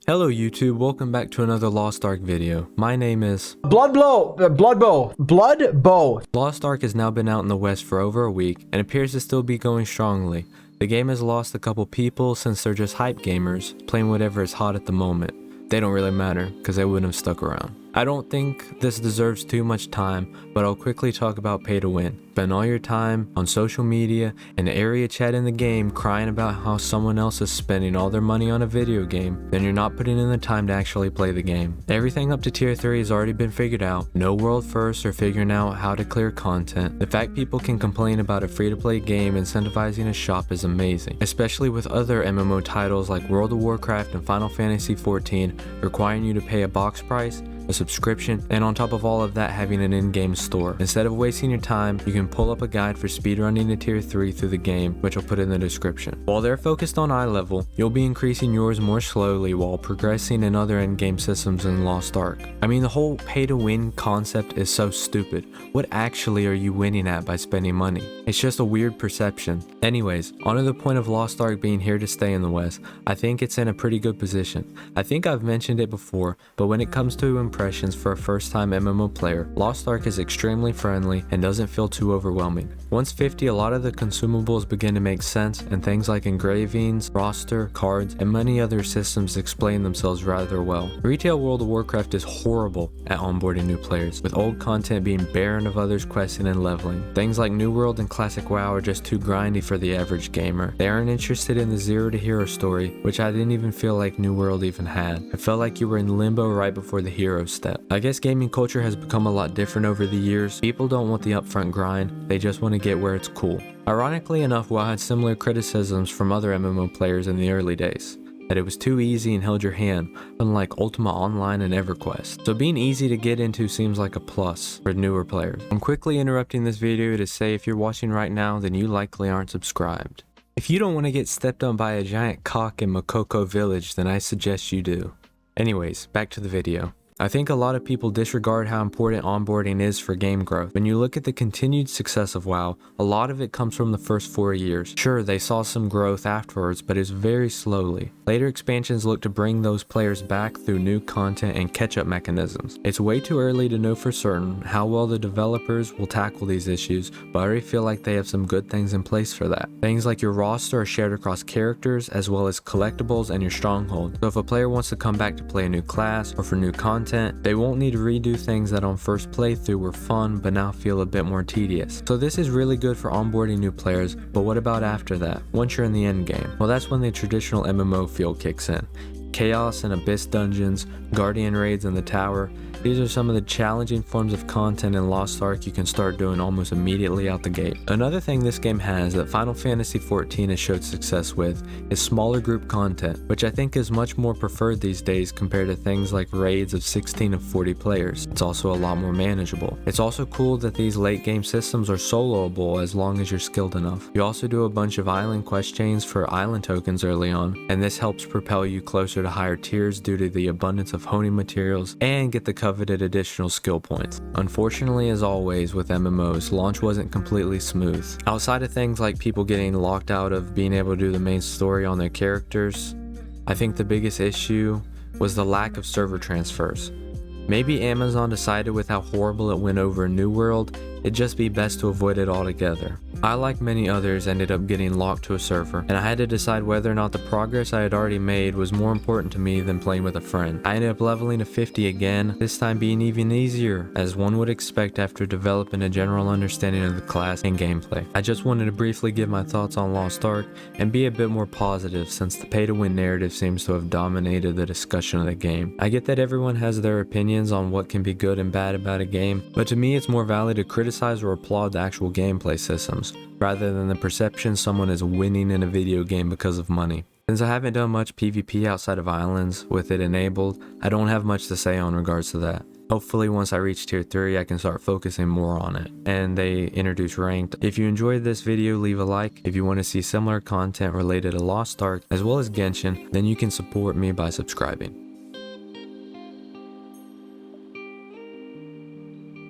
Hello YouTube, welcome back to another Lost Ark video. My name is Blood Bow. Lost Ark has now been out in the West for over a week and appears to still be going strongly. The game has lost a couple people since they're just hype gamers, playing whatever is hot at the moment. They don't really matter, because they wouldn't have stuck around. I don't think this deserves too much time, but I'll quickly talk about pay to win. Spend all your time on social media and area chat in the game crying about how someone else is spending all their money on a video game, then you're not putting in the time to actually play the game. Everything up to tier 3 has already been figured out. No world first or figuring out how to clear content. The fact people can complain about a free-to-play game incentivizing a shop is amazing, especially with other MMO titles like World of Warcraft and Final Fantasy XIV requiring you to pay a box price, a subscription, and on top of all of that having an in-game store. Instead of wasting your time, you can pull up a guide for speedrunning to tier 3 through the game, which I'll put in the description. While they're focused on eye level, you'll be increasing yours more slowly while progressing in other end-game systems in Lost Ark. I mean, the whole pay-to-win concept is so stupid. What actually are you winning at by spending money? It's just a weird perception. Anyways, on to the point of Lost Ark being here to stay in the West. I think it's in a pretty good position. I think I've mentioned it before, but when it comes to impressions for a first-time MMO player, Lost Ark is extremely friendly and doesn't feel too overwhelming. Once 50, a lot of the consumables begin to make sense, and things like engravings, roster, cards, and many other systems explain themselves rather well. Retail World of Warcraft is horrible at onboarding new players, with old content being barren of others questing and leveling. Things like New World and Classic WoW are just too grindy for the average gamer. They aren't interested in the zero to hero story, which I didn't even feel like New World even had. I felt like you were in limbo right before the hero step. I guess gaming culture has become a lot different over the years. People don't want the upfront grind, they just want to get where it's cool. Ironically enough, WoW had similar criticisms from other MMO players in the early days, that it was too easy and held your hand, unlike Ultima Online and EverQuest. So being easy to get into seems like a plus for newer players. I'm quickly interrupting this video to say if you're watching right now, then you likely aren't subscribed. If you don't want to get stepped on by a giant cock in Makoko Village, then I suggest you do. Anyways, back to the video. I think a lot of people disregard how important onboarding is for game growth. When you look at the continued success of WoW, a lot of it comes from the first 4 years. Sure, they saw some growth afterwards, but it's very slowly. Later expansions look to bring those players back through new content and catch-up mechanisms. It's way too early to know for certain how well the developers will tackle these issues, but I already feel like they have some good things in place for that. Things like your roster are shared across characters, as well as collectibles and your stronghold. So if a player wants to come back to play a new class or for new content, they won't need to redo things that on first playthrough were fun but now feel a bit more tedious. So this is really good for onboarding new players, but what about after that, once you're in the end game? Well, that's when the traditional MMO feel kicks in. Chaos and Abyss dungeons, Guardian raids in the tower, these are some of the challenging forms of content in Lost Ark you can start doing almost immediately out the gate. Another thing this game has that Final Fantasy XIV has showed success with is smaller group content, which I think is much more preferred these days compared to things like raids of 16 and 40 players. It's also a lot more manageable. It's also cool that these late game systems are soloable as long as you're skilled enough. You also do a bunch of island quest chains for island tokens early on, and this helps propel you closer to higher tiers due to the abundance of honing materials and get the coveted additional skill points. Unfortunately, as always with MMOs, launch wasn't completely smooth. Outside of things like people getting locked out of being able to do the main story on their characters, I think the biggest issue was the lack of server transfers. Maybe Amazon decided with how horrible it went over in New World, it'd just be best to avoid it altogether. I, like many others, ended up getting locked to a server, and I had to decide whether or not the progress I had already made was more important to me than playing with a friend. I ended up leveling to 50 again, this time being even easier, as one would expect after developing a general understanding of the class and gameplay. I just wanted to briefly give my thoughts on Lost Ark and be a bit more positive since the pay-to-win narrative seems to have dominated the discussion of the game. I get that everyone has their opinions on what can be good and bad about a game, but to me it's more valid to criticize or applaud the actual gameplay systems, rather than the perception someone is winning in a video game because of money. Since I haven't done much PvP outside of islands with it enabled, I don't have much to say on regards to that. Hopefully once I reach tier 3 I can start focusing more on it, and they introduce ranked. If you enjoyed this video, leave a like. If you want to see similar content related to Lost Ark as well as Genshin, then you can support me by subscribing.